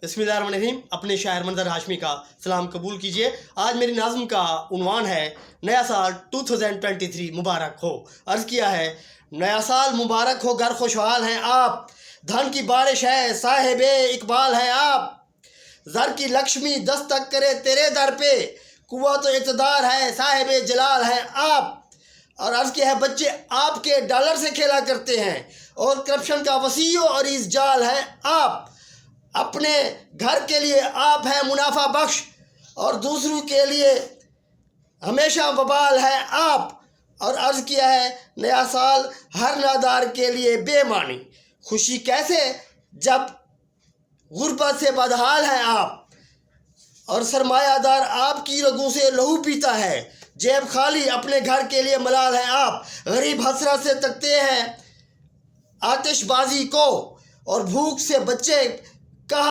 बिस्मिल्लाहिर्रहमानिर्रहीम। अपने शायर मंजर हाशमी का सलाम कबूल कीजिए। आज मेरी नाज़्म का उन्वान है नया साल 2023 मुबारक हो। अर्ज़ किया है, नया साल मुबारक हो, घर खुशहाल हैं आप, धन की बारिश है, साहिबे इकबाल हैं आप, ज़र की लक्ष्मी दस्तक करे तेरे दर पे, कुव्वत तो इक़्तिदार है, साहिबे जलाल हैं आप। और अर्ज़ किया है, बच्चे आपके डॉलर से खेला करते हैं और करप्शन का वसीओ और इस जाल हैं आप। अपने घर के लिए आप हैं मुनाफा बख्श और दूसरों के लिए हमेशा वबाल है आप। और अर्ज़ किया है, नया साल हर नादार के लिए बेमानी, खुशी कैसे जब गुर्बत से बदहाल हैं आप। और सरमायादार आपकी रगों से लहू पीता है, जेब खाली अपने घर के लिए मलाल हैं आप। गरीब हसरत से तकते हैं आतिशबाजी को और भूख से बच्चे